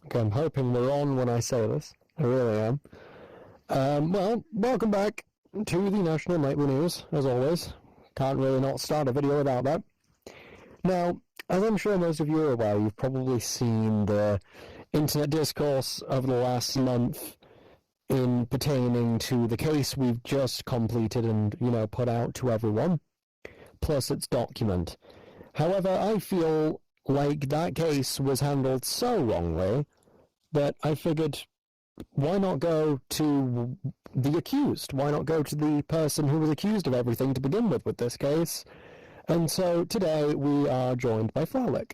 Okay, I'm hoping we're on when I say this. I really am. Well, welcome back to the National Nightly News, as always. Can't really not start a video without that. Now, as I'm sure most of you are aware, you've probably seen the internet discourse over the last month in pertaining to the case we've just completed and, put out to everyone, plus its document. However, I feel like that case was handled so wrongly that I figured, why not go to the accused? Why not go to the person who was accused of everything to begin with this case? And so today we are joined by Flarlick.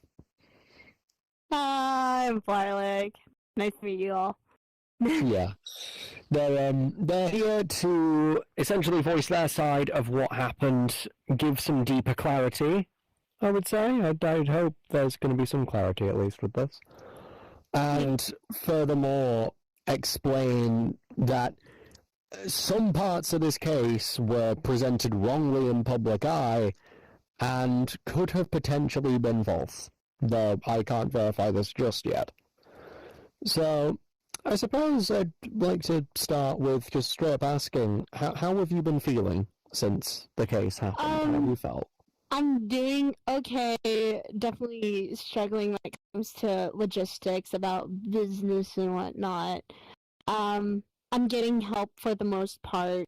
Hi, I'm Flarlick. Nice to meet you all. Yeah. They're here to essentially voice their side of what happened, give some deeper clarity, I would say. I'd hope there's going to be some clarity at least with this. And furthermore, explain that some parts of this case were presented wrongly in public eye and could have potentially been false, though I can't verify this just yet. So, I suppose I'd like to start with just straight up asking, how have you been feeling since the case happened? How have you felt? I'm doing okay. Definitely struggling when it comes to logistics about business and whatnot. I'm getting help for the most part.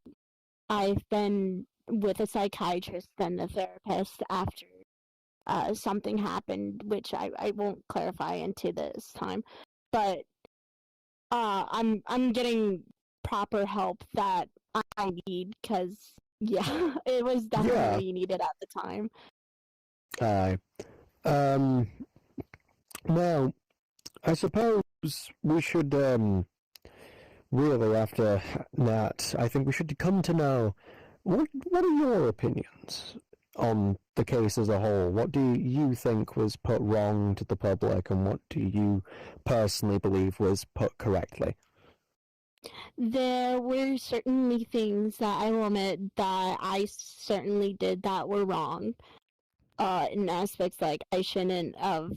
I've been with a psychiatrist and a therapist after something happened, which I won't clarify into this time. But I'm getting proper help that I need because it was definitely needed at the time. Well, I suppose we should really after that, I think we should come to know what are your opinions on the case as a whole? What do you think was put wrong to the public, and what do you personally believe was put correctly? There were certainly things that I will admit that I certainly did that were wrong. In aspects like I shouldn't have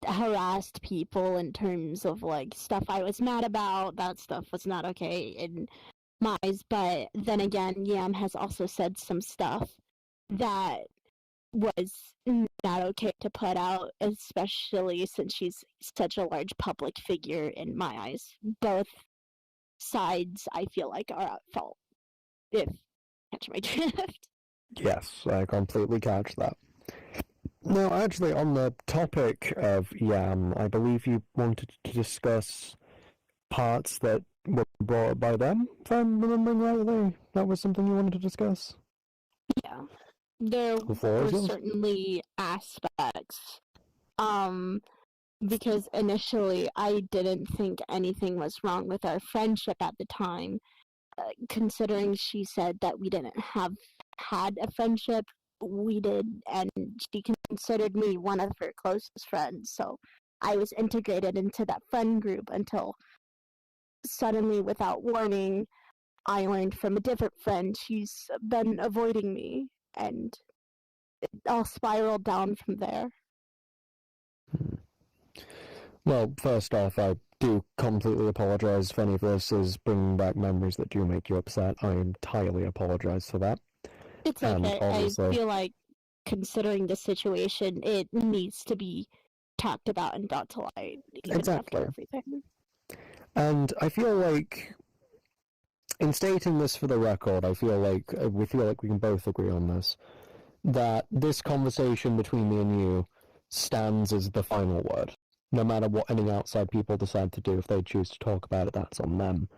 harassed people in terms of like stuff I was mad about. That stuff was not okay in my eyes. But then again, Yam has also said some stuff that was not okay to put out, especially since she's such a large public figure in my eyes. Both sides, I feel like, are at fault, if you catch my drift. Yes, I completely catch that. Now, actually, on the topic of Yam, I believe you wanted to discuss parts that were brought up by them, if I'm remembering rightly. That was something you wanted to discuss? Yeah. There were certainly aspects. Because initially I didn't think anything was wrong with our friendship at the time, considering she said that we didn't have had a friendship. We did, and she considered me one of her closest friends, so I was integrated into that friend group until suddenly, without warning, I learned from a different friend she's been avoiding me, and it all spiraled down from there. Well, first off, I do completely apologize if any of this is bringing back memories that do make you upset. I entirely apologize for that. It's okay. I feel like, considering the situation, it needs to be talked about and brought to light. Exactly. After everything. And I feel like, in stating this for the record, we feel like we can both agree on this, that this conversation between me and you stands as the final word. No matter what any outside people decide to do, if they choose to talk about it, that's on them.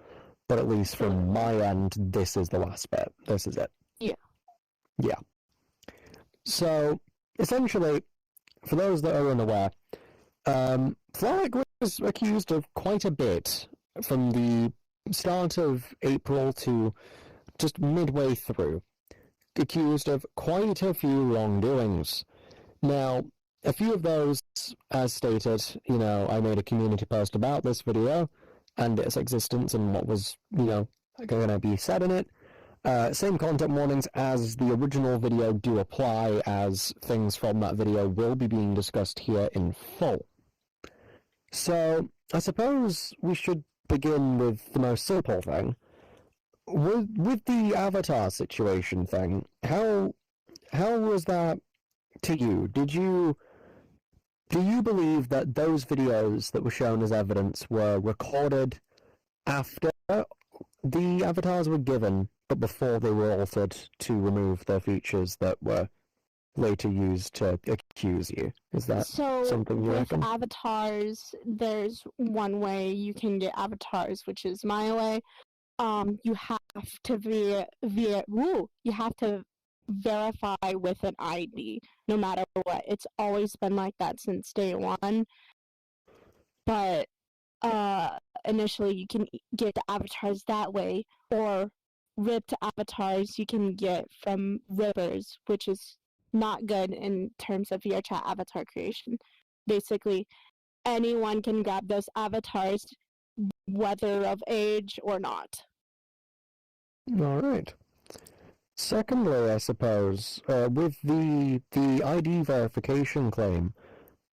But at least from my end, this is the last bit. This is it. Yeah. So, essentially, for those that are unaware, Flarlick was accused of quite a bit from the start of April to just midway through. Accused of quite a few wrongdoings. Now, a few of those, as stated, I made a community post about this video and its existence and what was, going to be said in it. Same content warnings as the original video do apply, as things from that video will be being discussed here in full. So, I suppose we should begin with the most simple thing. With the avatar situation thing, how was that to you? Do you believe that those videos that were shown as evidence were recorded after the avatars were given, but before they were altered to remove the features that were later used to accuse you? Is that something you with reckon? avatars, there's one way you can get avatars, which is my way. You have to you have to verify with an ID, no matter what. It's always been like that since day one. But initially, you can get the avatars that way, or ripped avatars you can get from rippers, which is not good in terms of VRChat avatar creation. Basically, anyone can grab those avatars, whether of age or not. All right. Secondly, I suppose, with the ID verification claim,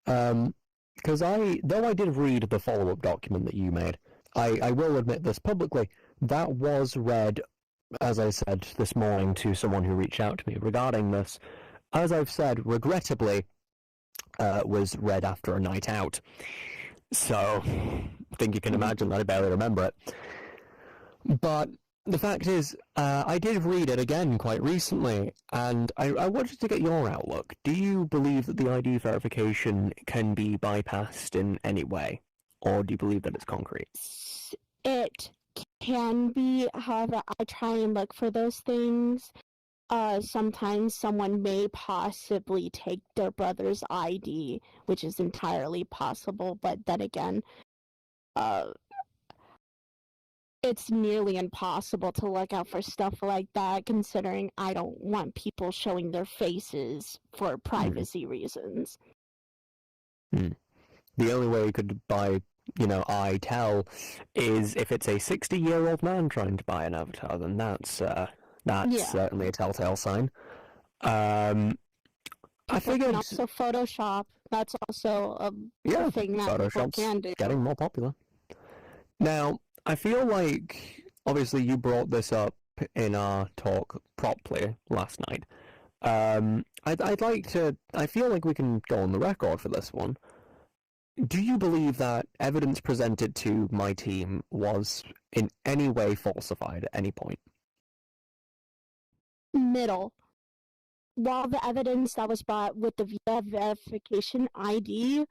because though I did read the follow-up document that you made, I will admit this publicly, that was read, as I said this morning to someone who reached out to me regarding this. As I've said, regrettably, was read after a night out. So, I think you can imagine that I barely remember it. But the fact is, I did read it again quite recently, and I wanted to get your outlook. Do you believe that the ID verification can be bypassed in any way? Or do you believe that it's concrete? It can be, however, I try and look for those things. Sometimes someone may possibly take their brother's ID, which is entirely possible, but then again, it's nearly impossible to look out for stuff like that, considering I don't want people showing their faces for privacy reasons. The only way you could buy, I tell, is if it's a 60-year-old man trying to buy an avatar, then that's certainly a telltale sign. I figured also Photoshop. That's also a thing that people can do. Getting more popular. Now, I feel like, obviously, you brought this up in our talk properly last night. I feel like we can go on the record for this one. Do you believe that evidence presented to my team was in any way falsified at any point? Middle. While the evidence that was brought with the verification ID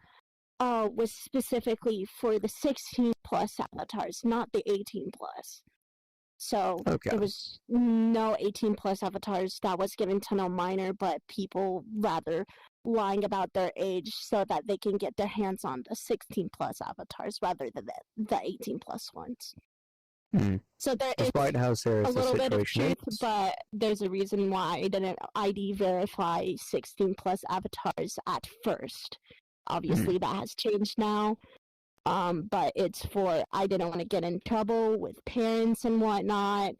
was specifically for the 16 plus avatars, not the 18 plus. So there was no 18 plus avatars that was given to no minor, but people rather lying about their age so that they can get their hands on the 16 plus avatars rather than the 18 plus ones. So there is a little bit of truth, but there's a reason why I didn't ID verify 16 plus avatars at first. Obviously, that has changed now. But it's for, I didn't want to get in trouble with parents and whatnot.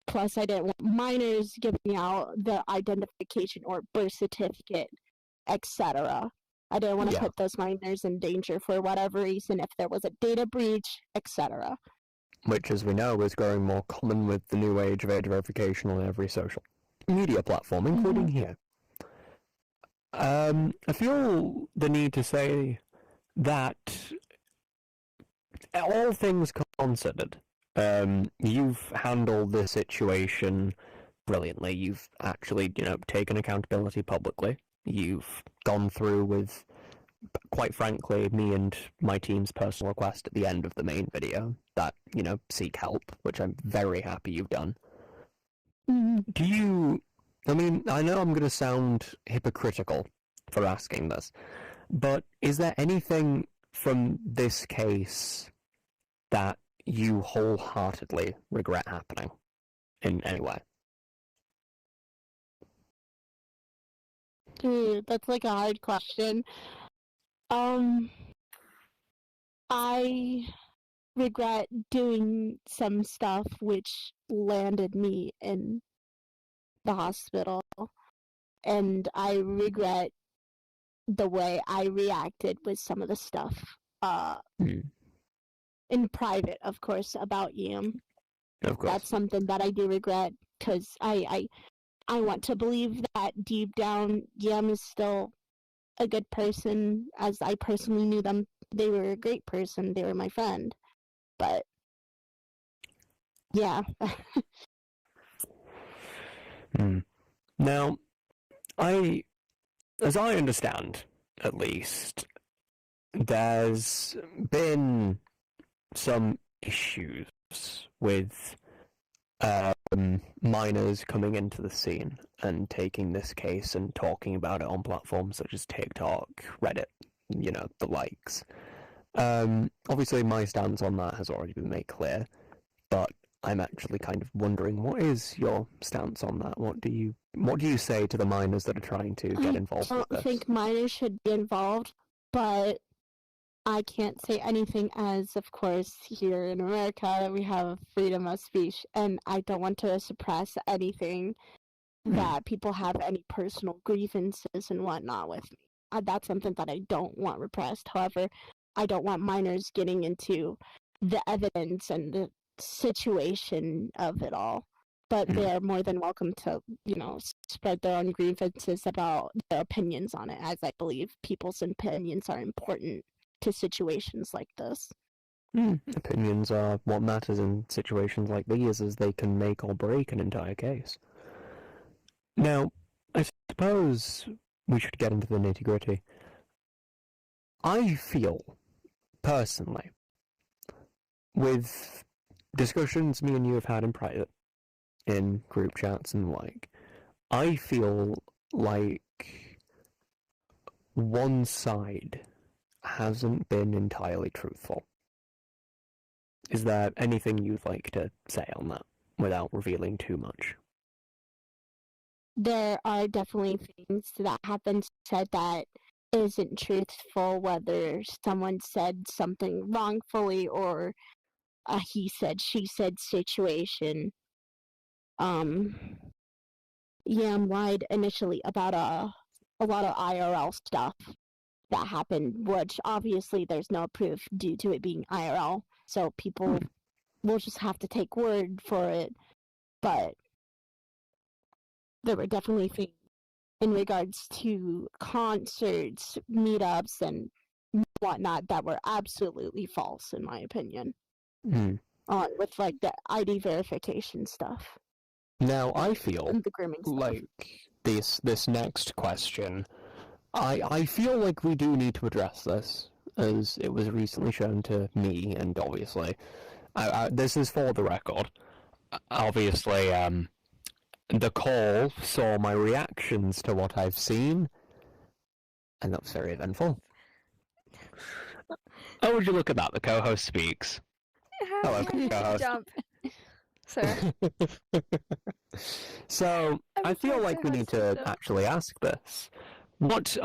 Plus, I didn't want minors giving out the identification or birth certificate, etc. I didn't want to put those minors in danger for whatever reason if there was a data breach, etc. Which, as we know, is growing more common with the new age of age verification on every social media platform, including here. I feel the need to say that, all things considered, you've handled this situation brilliantly. You've actually, taken accountability publicly. You've gone through with, quite frankly, me and my team's personal request at the end of the main video that, seek help, which I'm very happy you've done. Do you... I mean, I know I'm going to sound hypocritical for asking this, but is there anything from this case that you wholeheartedly regret happening in any way? Dude, that's like a hard question. I regret doing some stuff which landed me in the hospital, and I regret the way I reacted with some of the stuff in private, of course, about Yam. Of course. That's something that I do regret, because I want to believe that deep down Yam is still a good person, as I personally knew them. They were a great person. They were my friend. But yeah. Now, as I understand, at least, there's been some issues with minors coming into the scene and taking this case and talking about it on platforms such as TikTok, Reddit, the likes. Obviously, my stance on that has already been made clear, but I'm actually kind of wondering, what is your stance on that? What do you say to the minors that are trying to get involved with this? I don't think minors should be involved, but I can't say anything, as, of course, here in America, we have freedom of speech, and I don't want to suppress anything that people have any personal grievances and whatnot with me. That's something that I don't want repressed. However, I don't want minors getting into the evidence and the situation of it all. But they are more than welcome to, spread their own grievances about their opinions on it, as I believe people's opinions are important to situations like this. Opinions are what matters in situations like these, as they can make or break an entire case. Now, I suppose we should get into the nitty-gritty. I feel, personally, with discussions me and you have had in private, in group chats and the like, I feel like one side hasn't been entirely truthful. Is there anything you'd like to say on that, without revealing too much? There are definitely things that have been said that isn't truthful, whether someone said something wrongfully or a he said, she said situation. Yam lied initially about a lot of IRL stuff that happened, which obviously there's no proof due to it being IRL, so people will just have to take word for it. But there were definitely things in regards to concerts, meetups, and whatnot that were absolutely false, in my opinion. With like the ID verification stuff. Now, I feel and the grooming stuff. like this next question, I feel like we do need to address this, as it was recently shown to me, and obviously, this is for the record. Obviously, the call saw my reactions to what I've seen, and that was very eventful. Oh, would you look at that? The co-host speaks. Hello, co-host. Jump. Sir. So, I feel like we need to actually ask this. What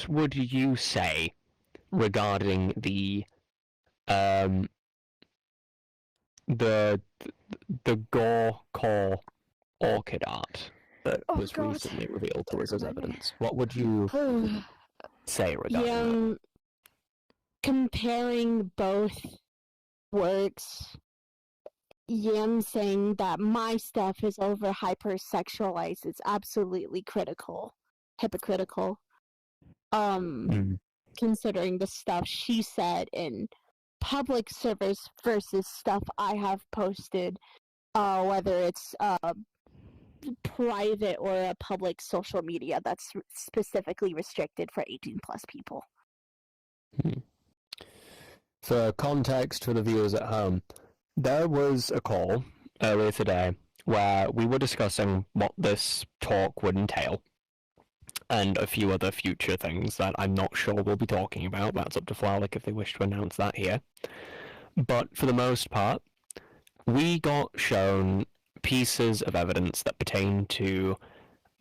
would you say regarding the gore core orchid art that was recently revealed to us as evidence? What would you say regarding that? Comparing both works, Yam saying that my stuff is over hypersexualized is absolutely hypocritical. Considering the stuff she said in public servers versus stuff I have posted, whether it's private or a public social media that's specifically restricted for 18+ people. For context for the viewers at home, there was a call earlier today where we were discussing what this talk would entail, and a few other future things that I'm not sure we'll be talking about. That's up to Flarlick if they wish to announce that here. But for the most part, we got shown pieces of evidence that pertain to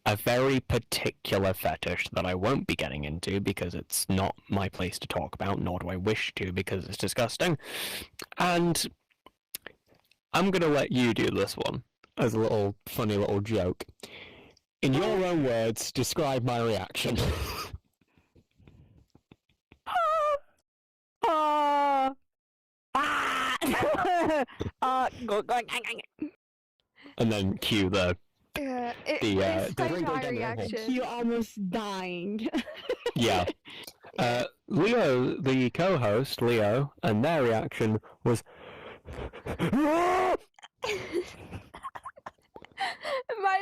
a very particular fetish that I won't be getting into because it's not my place to talk about, nor do I wish to because it's disgusting. And I'm going to let you do this one as a little funny little joke. In your own words, describe my reaction. And then cue the it's the like drink my again, reaction. You almost dying. yeah. Yeah. Leo, the co-host, Leo, and their reaction was My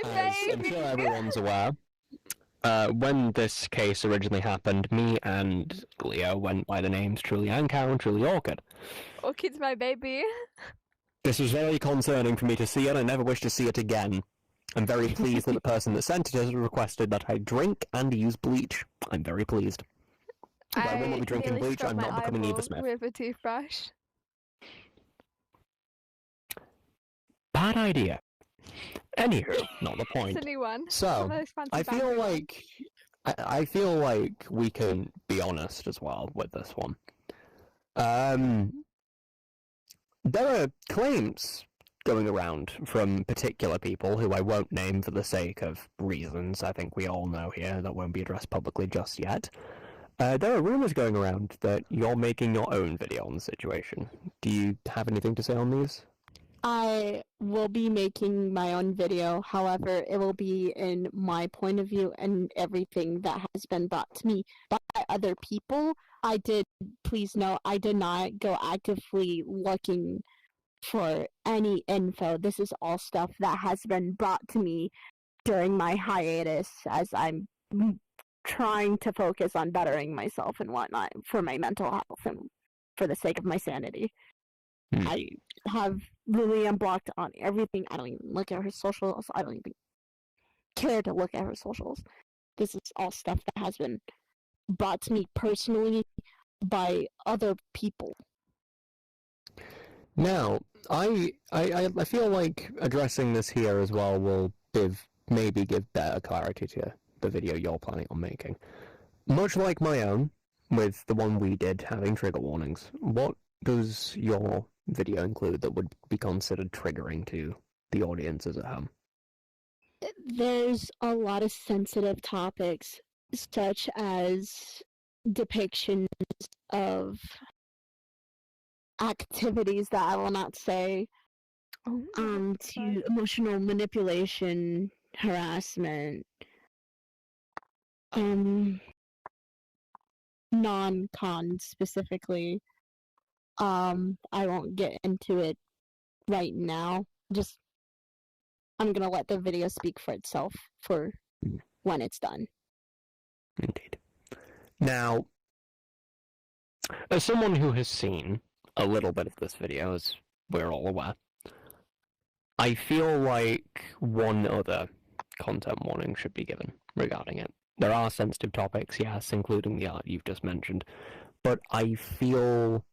as I'm baby. sure everyone's aware. When this case originally happened, me and Leo went by the names Truly Ancow and Truly Orchid. Orchid's my baby. This was very concerning for me to see, and I never wish to see it again. I'm very pleased that the person that sent it has requested that I drink and use bleach. I'm very pleased. But I will not be drinking nearly bleach. scrubbed I'm my not becoming Eva eyeball Smith. with a toothbrush. Bad idea. Anywho, not the point. It's a new one. So, One of those fancy I feel battery ones. like I feel like we can be honest as well with this one. There are claims going around from particular people who I won't name for the sake of reasons I think we all know here that won't be addressed publicly just yet. There are rumors going around that you're making your own video on the situation. Do you have anything to say on these? I will be making my own video. However, it will be in my point of view and everything that has been brought to me by other people. Please note, I did not go actively looking for any info. This is all stuff that has been brought to me during my hiatus as I'm trying to focus on bettering myself and whatnot for my mental health and for the sake of my sanity. I have Lily unblocked on everything. I don't even look at her socials. I don't even care to look at her socials. This is all stuff that has been brought to me personally by other people. Now, I feel like addressing this here as well will maybe give better clarity to the video you're planning on making. Much like my own, with the one we did having trigger warnings, what does your video include that would be considered triggering to the audiences at home? There's a lot of sensitive topics, such as depictions of activities that I will not say, to emotional manipulation, harassment, non-con specifically. I won't get into it right now. I'm gonna let the video speak for itself for when it's done. Indeed. Now, as someone who has seen a little bit of this video, as we're all aware, I feel like one other content warning should be given regarding it. There are sensitive topics, yes, including the art you've just mentioned, but I feel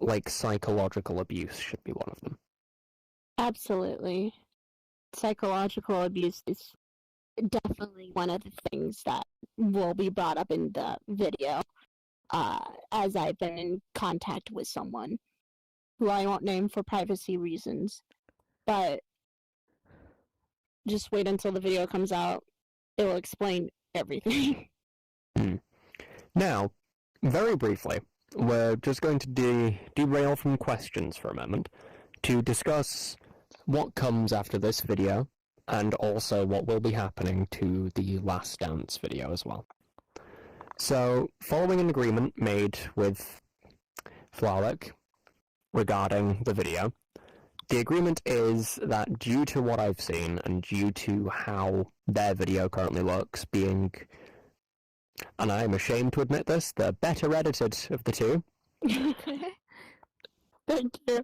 like psychological abuse should be one of them. Absolutely. Psychological abuse is definitely one of the things that will be brought up in the video, as I've been in contact with someone who I won't name for privacy reasons, but just wait until the video comes out. It will explain everything. Now, very briefly, we're just going to derail from questions for a moment to discuss what comes after this video and also what will be happening to the Last Dance video as well. So, following an agreement made with Flarlick regarding the video, the agreement is that due to what I've seen and due to how their video currently looks, being, and I'm ashamed to admit this, the better edited of the two, Thank you.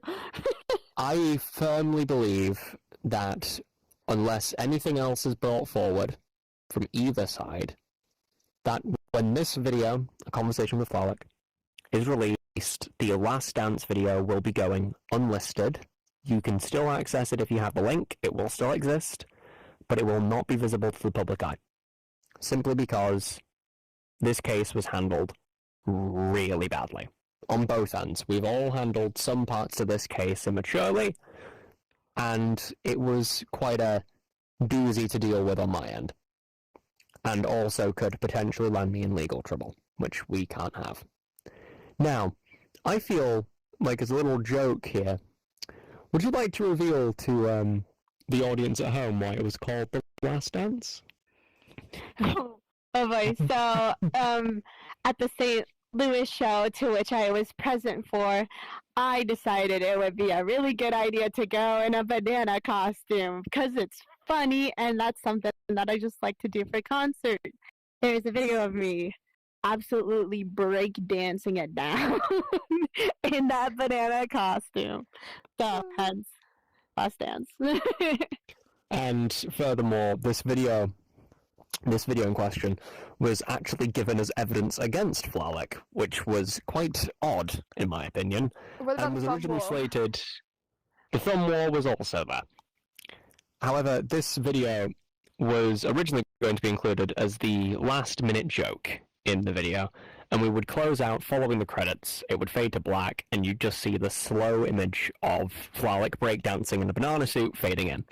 I firmly believe that unless anything else is brought forward from either side, that when this video, A Conversation with Flarlick, is released, the Last Dance video will be going unlisted. You can still access it if you have the link, it will still exist, but it will not be visible to the public eye. Simply because this case was handled really badly. On both ends. We've all handled some parts of this case immaturely, and it was quite a doozy to deal with on my end. And also could potentially land me in legal trouble, which we can't have. Now, I feel like as a little joke here, would you like to reveal to the audience at home why it was called The Last Dance? Oh boy. So, at the St. Louis show to which I was present for, I decided it would be a really good idea to go in a banana costume because it's funny and that's something that I just like to do for concerts. There's a video of me absolutely break dancing it down in that banana costume. So, hence, Last Dance. And furthermore, this video in question was actually given as evidence against Flarlick, which was quite odd, in my opinion, What about and was the originally war? slated... The film war was also there. However, this video was originally going to be included as the last-minute joke in the video, and we would close out following the credits, it would fade to black, and you'd just see the slow image of Flarlick breakdancing in a banana suit fading in,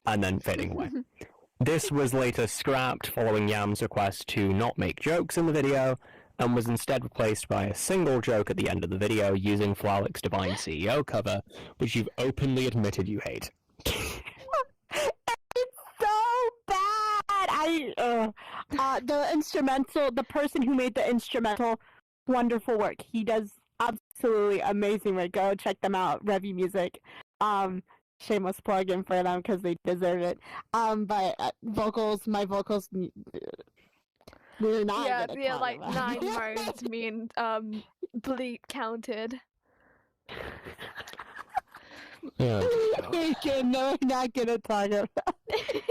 and then fading away. This was later scrapped following Yam's request to not make jokes in the video, and was instead replaced by a single joke at the end of the video using Flarlick's Divine CEO cover, which you've openly admitted you hate. It's so bad. The instrumental, the person who made the instrumental, wonderful work. He does absolutely amazing work. Go check them out. Revy Music. Shameless plug in for them because they deserve it. But my vocals, we're not Yeah, gonna yeah, talk like about 9 it. modes mean bleep counted. Yeah. No, we're not gonna talk about it.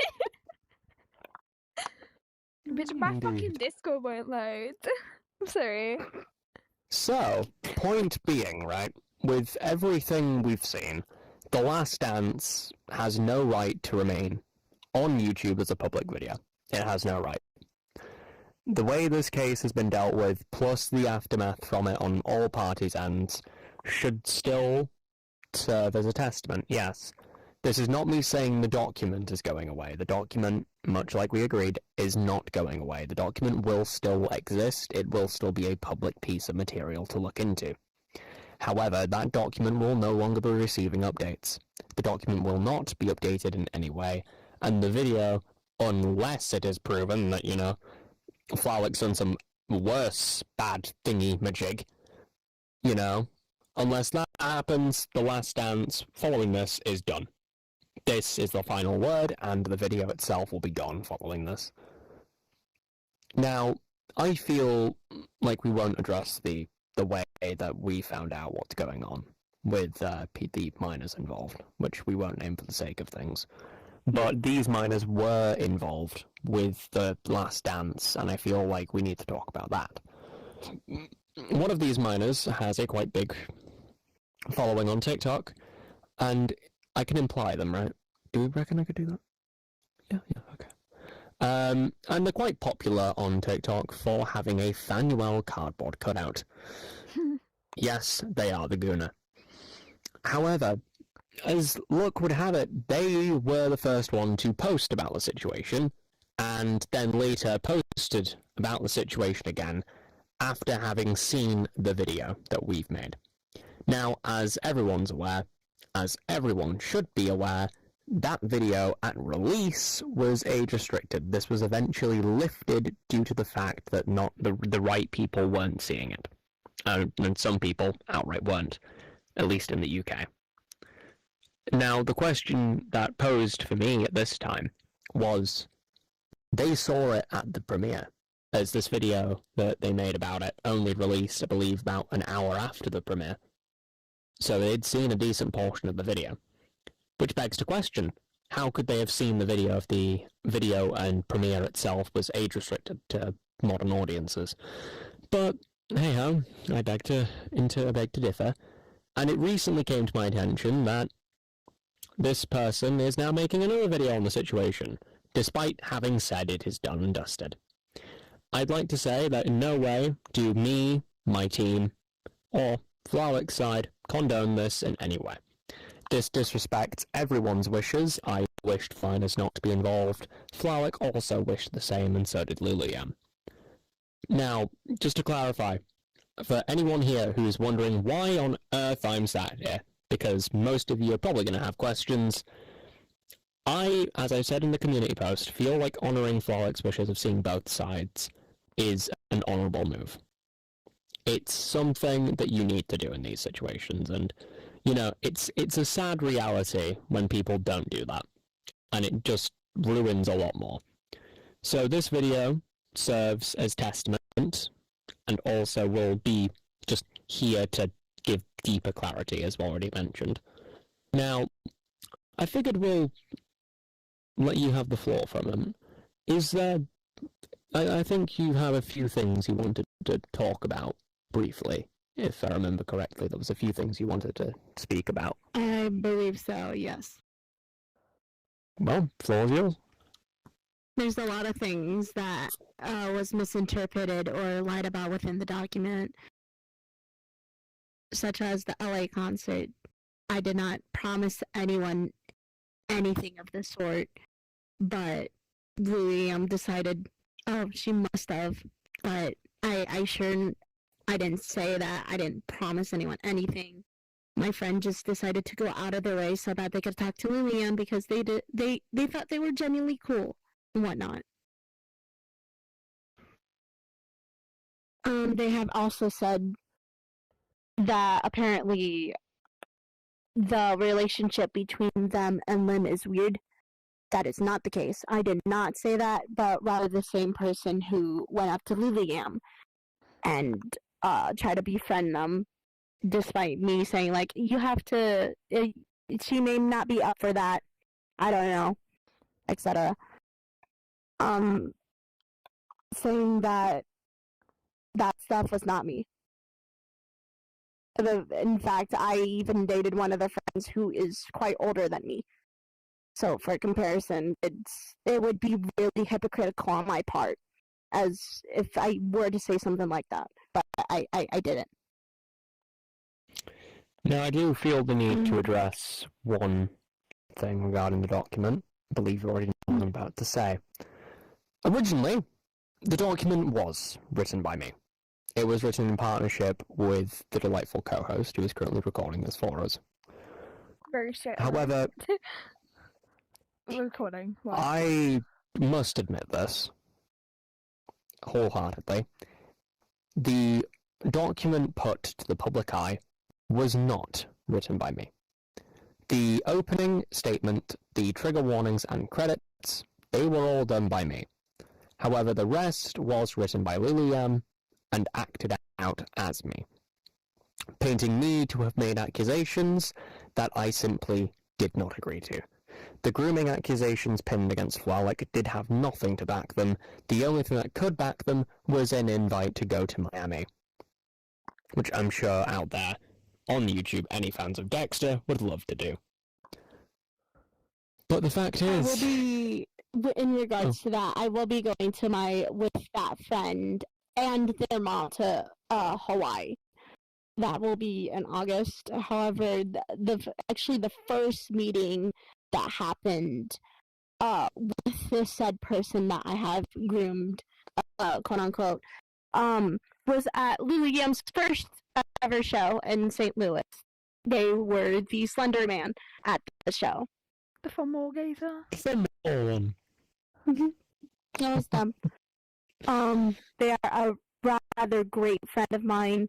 Bitch, my Indeed. fucking disco won't load. I'm sorry. So, point being, right, with everything we've seen, The Last Dance has no right to remain on YouTube as a public video. It has no right. The way this case has been dealt with, plus the aftermath from it on all parties' ends, should still serve as a testament, yes. This is not me saying the document is going away. The document, much like we agreed, is not going away. The document will still exist. It will still be a public piece of material to look into. However, that document will no longer be receiving updates. The document will not be updated in any way, and the video, unless it is proven that, you know, Flarlick's done some worse bad thingy majig, you know, unless that happens, The Last Dance following this is done. This is the final word, and the video itself will be gone following this. Now, I feel like we won't address the way that we found out what's going on with the miners involved, which we won't name for the sake of things. But these miners were involved with The Last Dance, and I feel like we need to talk about that. One of these miners has a quite big following on TikTok, and I can imply them, right? Do we reckon I could do that? Yeah, okay. And they're quite popular on TikTok for having a Fanuel cardboard cutout. Yes, they are the Gooner. However, as luck would have it, they were the first one to post about the situation, and then later posted about the situation again after having seen the video that we've made. Now, as everyone's aware, as everyone should be aware, that video at release was age restricted. This was eventually lifted due to the fact that not the right people weren't seeing it. And some people outright weren't, at least in the UK. Now, the question that posed for me at this time was, they saw it at the premiere, as this video that they made about it only released, I believe, about an hour after the premiere. So they'd seen a decent portion of the video. Which begs to question, how could they have seen the video if the video and premiere itself was age-restricted to modern audiences? But, hey-ho, I beg to differ. And it recently came to my attention that this person is now making another video on the situation, despite having said it is done and dusted. I'd like to say that in no way do me, my team, or Flarlick's side condone this in any way. This disrespects everyone's wishes. I wished Finers not to be involved. Flarlick also wished the same, and so did Lulu Yam. Now, just to clarify, for anyone here who's wondering why on earth I'm sat here, because most of you are probably going to have questions, I, as I said in the community post, feel like honouring Flarlick's wishes of seeing both sides is an honourable move. It's something that you need to do in these situations, and, you know, it's a sad reality when people don't do that, and it just ruins a lot more. So this video serves as testament, and also will be just here to give deeper clarity, as already mentioned. Now, I figured we'll let you have the floor for a moment. Is there... I think you have a few things you wanted to talk about briefly, if I remember correctly. There was a few things you wanted to speak about. I believe so, yes. Well, floor's yours. There's a lot of things that was misinterpreted or lied about within the document, such as the LA concert. I did not promise anyone anything of the sort, but William decided, oh, she must have, but I didn't say that. I didn't promise anyone anything. My friend just decided to go out of their way so that they could talk to Lillian because they thought they were genuinely cool and whatnot. They have also said that apparently the relationship between them and Lynn is weird. That is not the case. I did not say that, but rather the same person who went up to Lillian and tried to befriend them, despite me saying, like, you have to, she may not be up for that, I don't know, etc. Saying that that stuff was not me. In fact, I even dated one of the friends who is quite older than me. So for comparison, it would be really hypocritical on my part, as if I were to say something like that. But I didn't. Now, I do feel the need to address one thing regarding the document. I believe you already know what I'm about to say. Originally, the document was written by me. It was written in partnership with the delightful co-host who is currently recording this for us. Very straight. However, recording. Wow. I must admit this wholeheartedly. The document put to the public eye was not written by me. The opening statement, the trigger warnings and credits, they were all done by me. However, the rest was written by Lillian and acted out as me, painting me to have made accusations that I simply did not agree to. The grooming accusations pinned against Flarlick did have nothing to back them. The only thing that could back them was an invite to go to Miami, which I'm sure out there on YouTube any fans of Dexter would love to do. But the fact is... I will be, in regards to that, I will be going to with that friend and their mom to Hawaii. That will be in August. However, the first meeting that happened with the said person that I have groomed, quote unquote, was at Lillian's first ever show in St. Louis. They were the Slender Man at the show. The Formalgazer. Phenomenal. That was them. They are a rather great friend of mine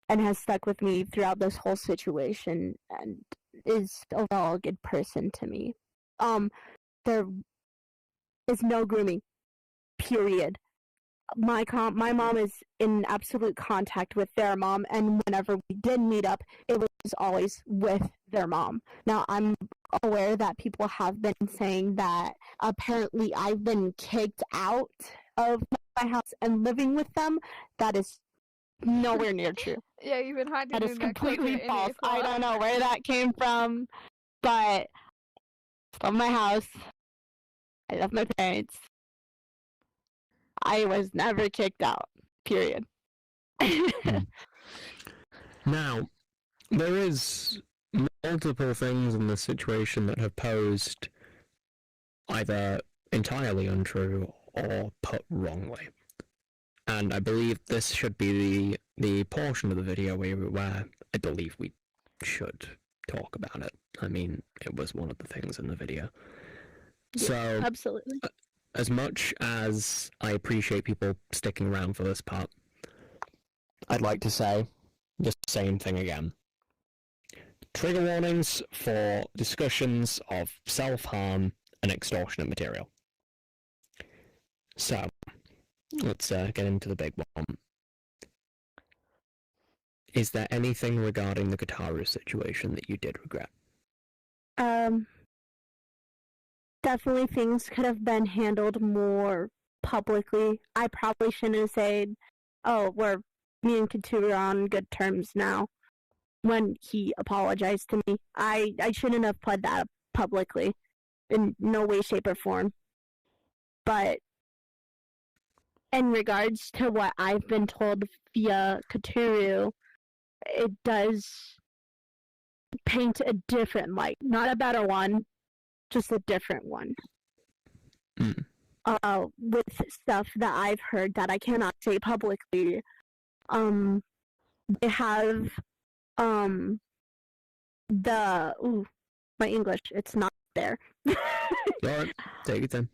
and has stuck with me throughout this whole situation and is overall a good person to me. There is no grooming, period. My mom is in absolute contact with their mom, and whenever we did meet up, it was always with their mom. Now, I'm aware that people have been saying that apparently I've been kicked out of my house and living with them. That is nowhere near true. Yeah, you've been hiding That in is that completely closet, false. innit, I Flar? don't know where that came from, but from my house, I left my parents. I was never kicked out, period. Now, there is multiple things in this situation that have posed either entirely untrue or put wrongly. and I believe this should be the portion of the video where I believe we should talk about it. I mean, it was one of the things in the video. Yeah, So, absolutely. as much as I appreciate people sticking around for this part, I'd like to say the same thing again. Trigger warnings for discussions of self-harm and extortionate material. So, let's get into the big one. Is there anything regarding the Kataru situation that you did regret? Definitely things could have been handled more publicly. I probably shouldn't have said, oh, me and Kataru are on good terms now, when he apologized to me. I shouldn't have put that up publicly, in no way, shape, or form. But in regards to what I've been told via Kataru, it does paint a different light. Not a better one, just a different one. Mm. With stuff that I've heard that I cannot say publicly, they have, my English, it's not there. Alright, take it then.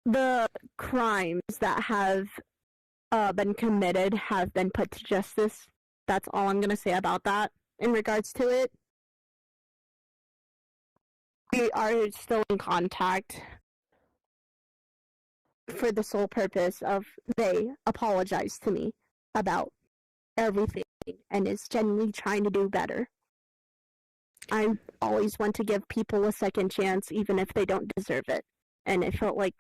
The crimes that have been committed have been put to justice. That's all I'm going to say about that in regards to it. We are still in contact for the sole purpose of they apologized to me about everything and is genuinely trying to do better. I always want to give people a second chance even if they don't deserve it. And it felt like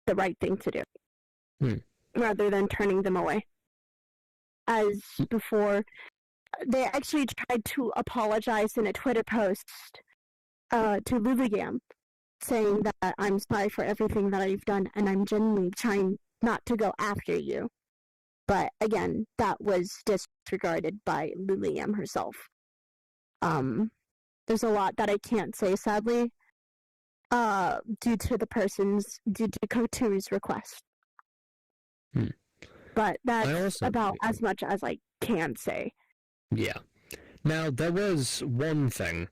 the right thing to do. Rather than turning them away. As before, they actually tried to apologize in a Twitter post to Lululemon, saying that I'm sorry for everything that I've done and I'm genuinely trying not to go after you. But again, that was disregarded by Lululemon herself. There's a lot that I can't say, sadly, due to Koturu's request. But that's about as much as I can say. Yeah. Now, there was one thing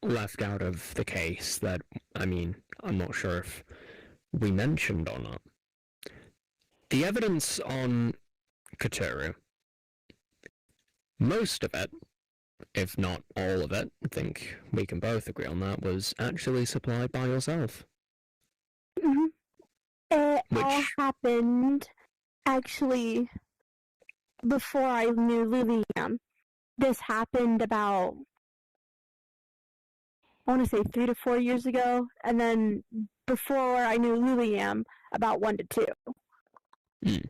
left out of the case that, I mean, I'm not sure if we mentioned or not. The evidence on Kotaru, most of it, if not all of it, I think we can both agree on that, was actually supplied by yourself. Mm-hmm. It all happened, actually, before I knew Lululemon. This happened about, I want to say 3 to 4 years ago, and then before I knew Lululemon, about 1 to 2. It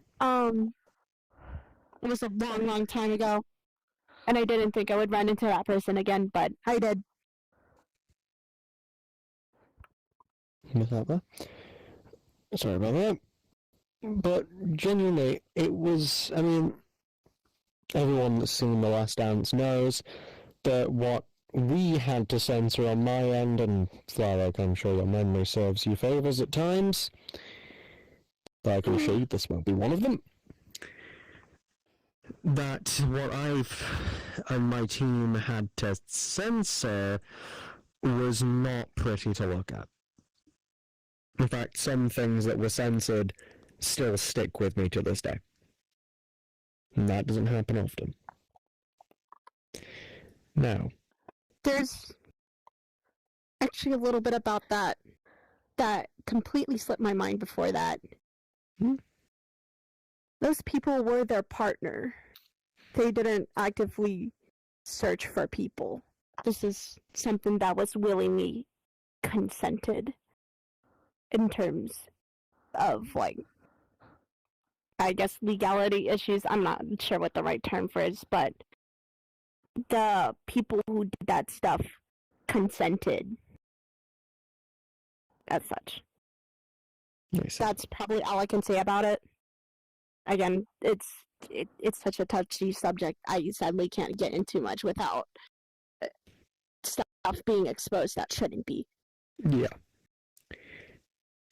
was a long, long time ago, and I didn't think I would run into that person again, but I did. Sorry about that. But genuinely, it was, I mean, everyone that's seen The Last Dance knows that what we had to censor on my end, and Flarlick, I'm sure your memory serves you favours at times, but I can assure you this won't be one of them. That what I've and my team had to censor was not pretty to look at. In fact, some things that were censored still stick with me to this day. And that doesn't happen often. Now, there's actually a little bit about that completely slipped my mind before that. Those people were their partner. They didn't actively search for people. This is something that was willingly consented in terms of, like, I guess legality issues. I'm not sure what the right term for is, but the people who did that stuff consented as such. That's probably all I can say about it. Again, it's such a touchy subject. I sadly can't get into much without stuff being exposed that shouldn't be. Yeah.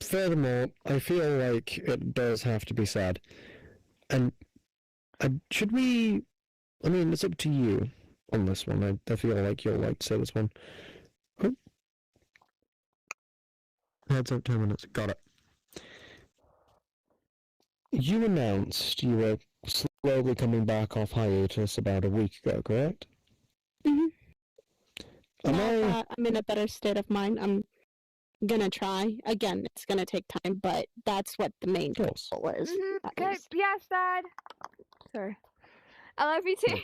furthermore, I feel like it does have to be said, and should we? I mean, it's up to you on this one. I feel like you'll like to say this one. Oh. Heads up, 10 minutes. Got it. You announced you were slowly coming back off hiatus about a week ago, correct? Mm-hmm. Am I'm in a better state of mind. I'm gonna try. Again, it's gonna take time, but that's what the main goal is. Okay, yes, Dad. Sorry. I love you too.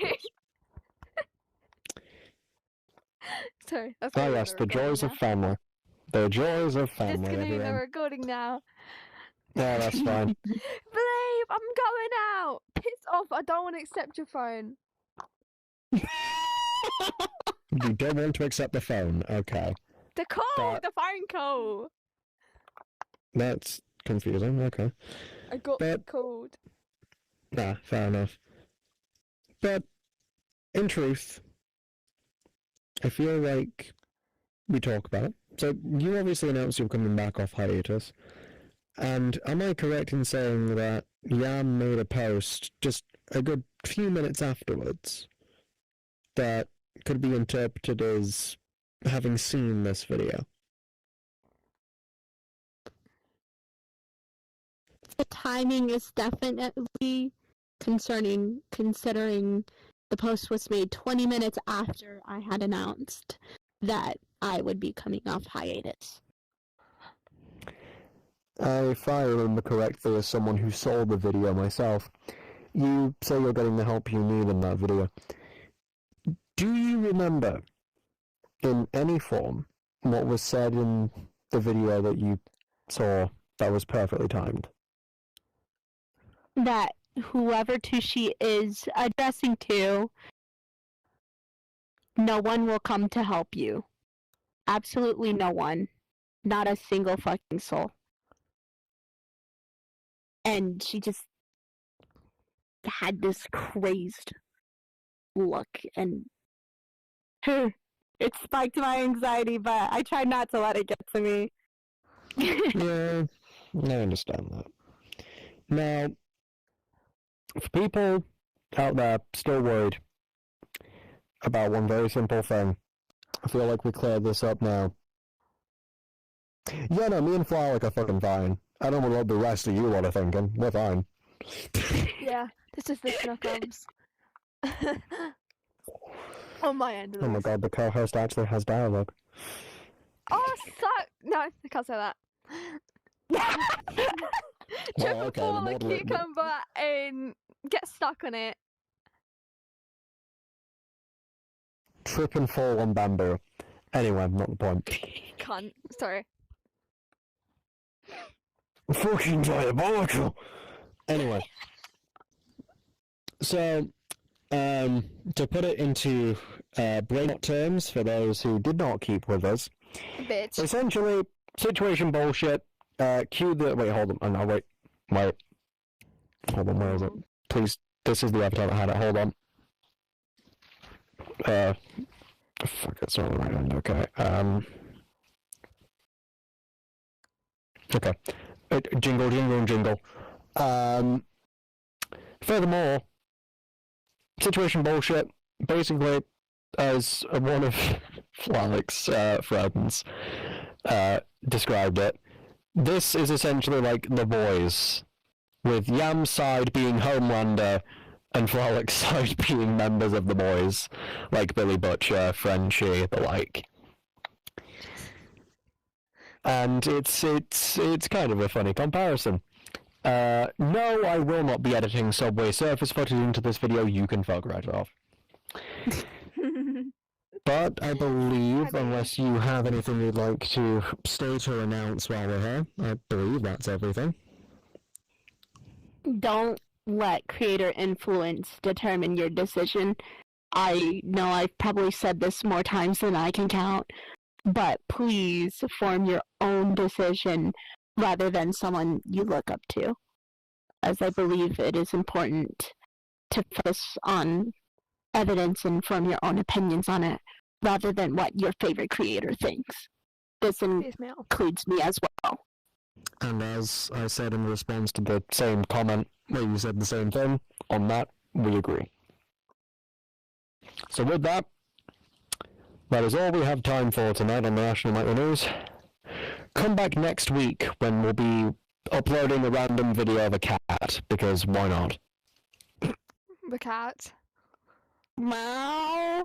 Sorry. That's Ah, yes, the joys of family. The joys of family. Discontinue the recording now. Yeah, that's fine. Babe, I'm going out. Piss off. I don't want to accept your phone. You don't want to accept the phone, okay. The call, the phone call. That's confusing, okay. I got called. Nah, fair enough. But, in truth, I feel like we talk about it. So, you obviously announced you're coming back off hiatus. And am I correct in saying that Yam made a post just a good few minutes afterwards that could be interpreted as having seen this video? The timing is definitely concerning, considering the post was made 20 minutes after I had announced that I would be coming off hiatus. If I remember correctly, as someone who saw the video myself, you say you're getting the help you need in that video. Do you remember, in any form, what was said in the video that you saw that was perfectly timed? That whoever she is addressing to, no one will come to help you. Absolutely no one. Not a single fucking soul. And she just had this crazed look, and it spiked my anxiety, but I tried not to let it get to me. Yeah, I understand that. Now, for people out there still worried about one very simple thing, I feel like we cleared this up now. Yeah, no, me and Flarlick are fucking fine. I don't know what the rest of you lot are thinking. We're fine. Yeah, this is the knuckles. On my end of this. Oh my god, the co-host actually has dialogue. Oh, no, I can't say that. Trip and fall a cucumber and get stuck on it. Trip and fall on bamboo. Anyway, not the point. Cunt. Sorry. Fucking diabolical! Anyway. So, to put it into brain terms for those who did not keep with us. Bitch. Essentially, situation bullshit. Cue the... Wait, hold on. Oh, no, wait. Hold on, where is it? Please, this is the avatar that had it. Hold on. Fuck, it's not the right one. Okay. Okay. Jingle. Furthermore, situation bullshit. Basically, as one of Flarlick's friends described it, this is essentially like The Boys, with Yam's side being Homelander and Flarlick's side being members of The Boys, like Billy Butcher, Frenchie, the like. And it's kind of a funny comparison. No, I will not be editing Subway Surface footage into this video. You can fuck right off. But I believe, unless you have anything you'd like to state or announce while we're here, I believe that's everything. Don't let creator influence determine your decision. I know I've probably said this more times than I can count, but please form your own decision rather than someone you look up to, as I believe it is important to focus on evidence and form your own opinions on it, rather than what your favorite creator thinks. This includes me as well. And as I said in response to the same comment where you said the same thing, on that, we agree. So with that, that is all we have time for tonight on the National Nightly News. Come back next week when we'll be uploading a random video of a cat, because why not? The cat. Meow.